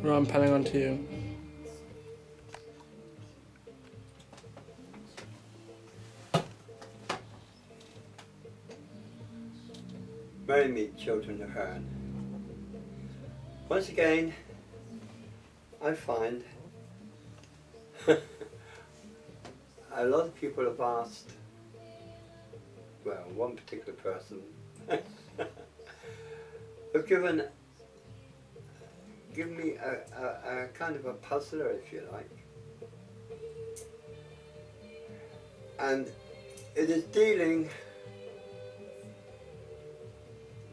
Right, I'm panning on to you. Merry meet children of Herne. Once again, I find a lot of people have asked, well, one particular person have given me a kind of a puzzler, if you like. And it is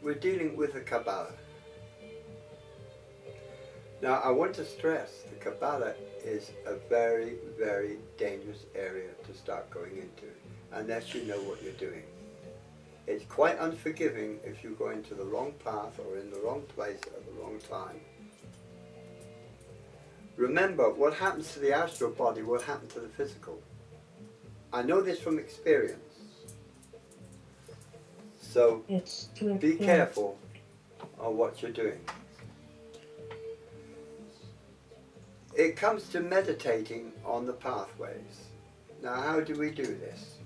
we're dealing with the Kabbalah. Now I want to stress the Kabbalah is a very, very dangerous area to start going into unless you know what you're doing. It's quite unforgiving if you go into the wrong path or in the wrong place at the wrong time. Remember, what happens to the astral body will happen to the physical. I know this from experience. So be careful of what you're doing. It comes to meditating on the pathways. Now, how do we do this?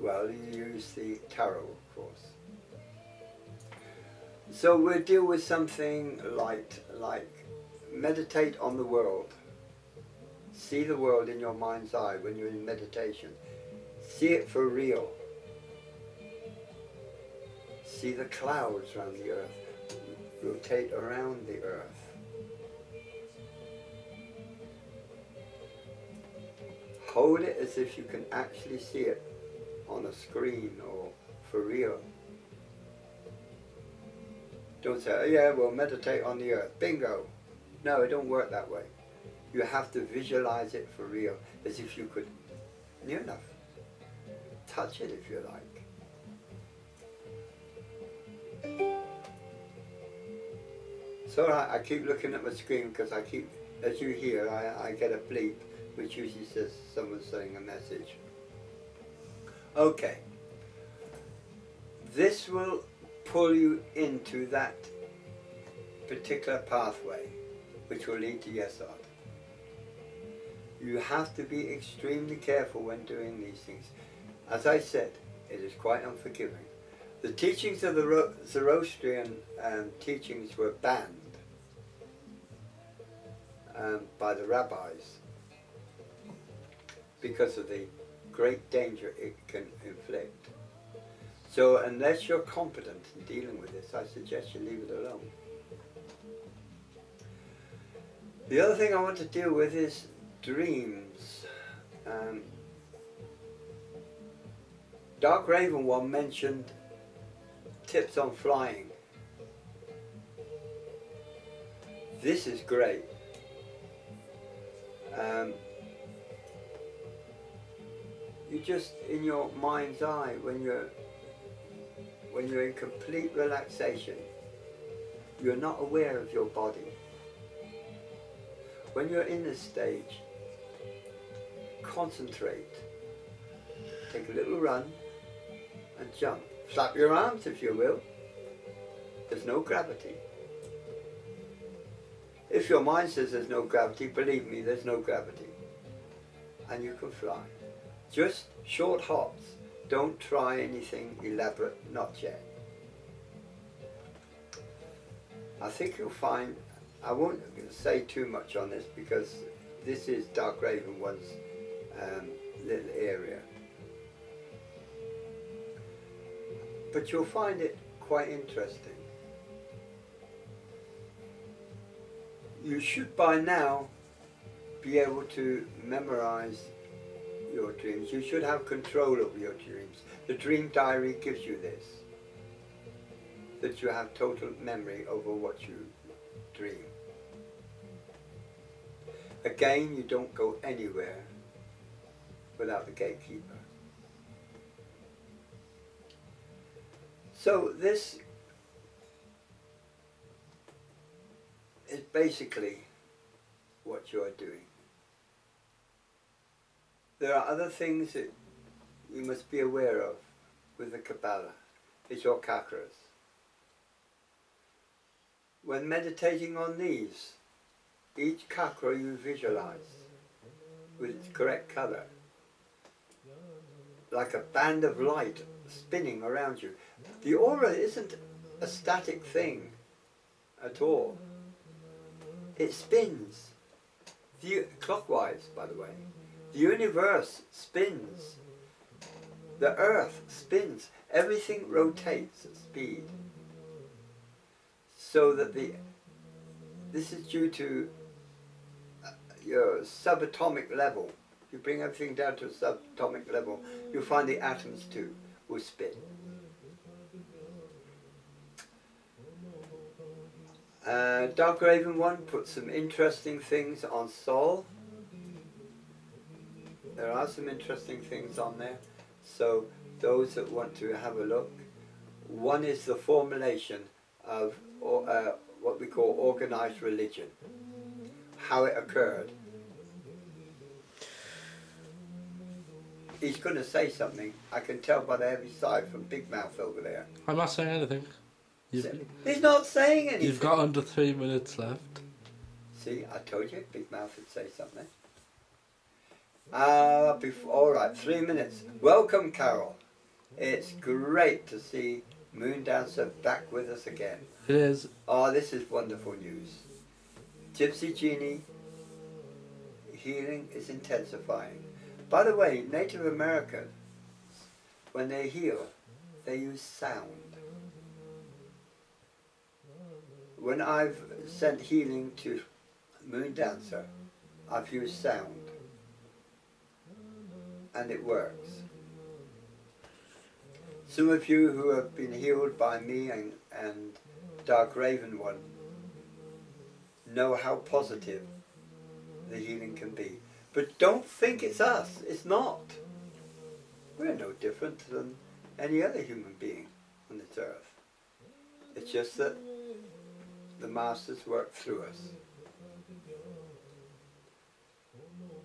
Well, you use the tarot, of course. So we'll deal with something like meditate on the world. See the world in your mind's eye when you're in meditation. See it for real. See the clouds around the earth, rotate around the earth. Hold it as if you can actually see it on a screen or for real. Don't say, oh yeah, well, meditate on the earth. Bingo. No, it don't work that way. You have to visualize it for real, as if you could, near enough, touch it if you like. So I keep looking at my screen because I keep, as you hear, I get a bleep which usually says someone's sending a message. Okay. This will pull you into that particular pathway which will lead to Yesod. You have to be extremely careful when doing these things. As I said, it is quite unforgiving. The teachings of the Zoroastrian teachings were banned by the rabbis because of the great danger it can inflict. So unless you're competent in dealing with this, I suggest you leave it alone. The other thing I want to deal with is dreams. Dark Raven One mentioned tips on flying. This is great. You just, in your mind's eye, when you're in complete relaxation, you're not aware of your body. When you're in this stage, concentrate. Take a little run and jump. Flap your arms if you will. There's no gravity. If your mind says there's no gravity, believe me, there's no gravity. And you can fly. Just short hops. Don't try anything elaborate, not yet. I think you'll find, I won't say too much on this because this is Dark Raven One's little area. But you'll find it quite interesting. You should by now be able to memorize your dreams. You should have control over your dreams. The dream diary gives you this, that you have total memory over what you dream. Again, you don't go anywhere without the gatekeeper. So this is basically what you are doing. There are other things that you must be aware of with the Kabbalah. It's your chakras. When meditating on these, each chakra you visualize with its correct colour, like a band of light spinning around you. The aura isn't a static thing at all. It spins. Clockwise, by the way. The universe spins. The earth spins. Everything rotates at speed. So that this is due to your subatomic level. You bring everything down to a subatomic level, you'll find the atoms too will spin. Dark Raven 1 put some interesting things on Sol. There are some interesting things on there, so those that want to have a look. One is the formulation of what we call organized religion, how it occurred. He's going to say something. I can tell by the heavy sigh from Big Mouth over there. I'm not saying anything. He's not saying anything. You've got under 3 minutes left. See, I told you, Big Mouth would say something. Alright, 3 minutes. Welcome, Carol. It's great to see Moondancer back with us again. It is. Oh, this is wonderful news. Gypsy Genie healing is intensifying. By the way, Native Americans, when they heal, they use sound. When I've sent healing to Moondancer, I've used sound. And it works. Some of you who have been healed by me and Dark Raven 1 know how positive the healing can be. But don't think it's us. It's not. We're no different than any other human being on this earth. It's just that the masters work through us.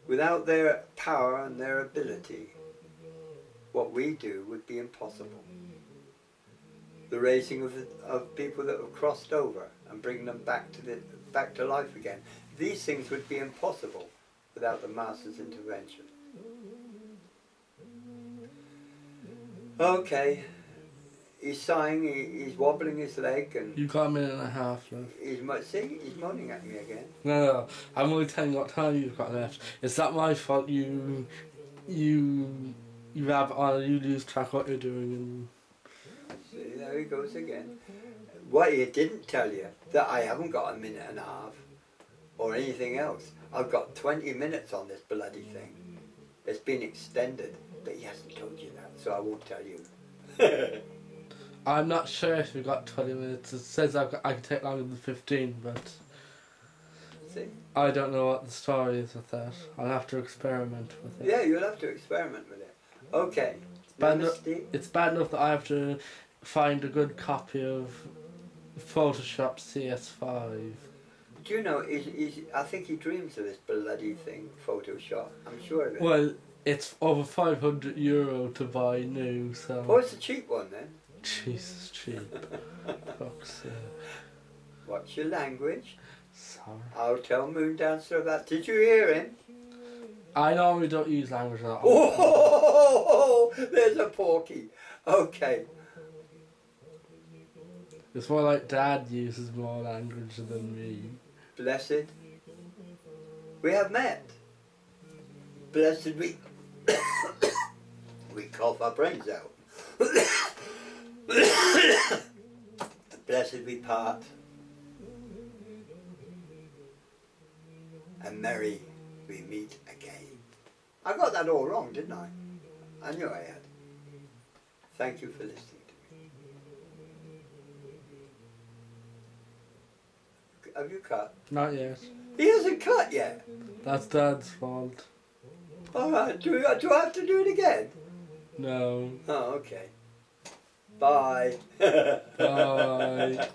Without their power and their ability, what we do would be impossible. The raising of people that have crossed over and bringing them back to life again. These things would be impossible without the Master's intervention. Okay, he's sighing, he's wobbling his leg, and You've got a minute and a half left. he's moaning at me again. No, I'm only telling you what time you've got left. It's not my fault you have on, you lose track of what you're doing. And See, there he goes again. What he didn't tell you, that I haven't got a minute and a half, or anything else. I've got 20 minutes on this bloody thing. It's been extended, but he hasn't told you that, so I won't tell you. I'm not sure if you've got 20 minutes. It says I can take longer than 15, but See? I don't know what the story is with that. I'll have to experiment with it. Yeah, you'll have to experiment with it. Okay. It's bad enough that I have to find a good copy of Photoshop CS5. Do you know, I think he dreams of this bloody thing, Photoshop. I'm sure of it. Well, it's over €500 to buy new, so... Oh, it's a cheap one then. Jesus, cheap. Fuck's sake. What's your language? Sorry. I'll tell Moondancer about. Did you hear him? I normally don't use language like that. Oh, there's a porky. Okay. It's more like Dad uses more language than me. Blessed. We have met. Blessed we... we cough our brains out. Blessed we part. And merry we meet again. I got that all wrong, didn't I? I knew I had. Thank you for listening to me. Have you cut? Not yet. He hasn't cut yet. That's Dad's fault. Alright, do I have to do it again? No. Oh, okay. Bye. Bye.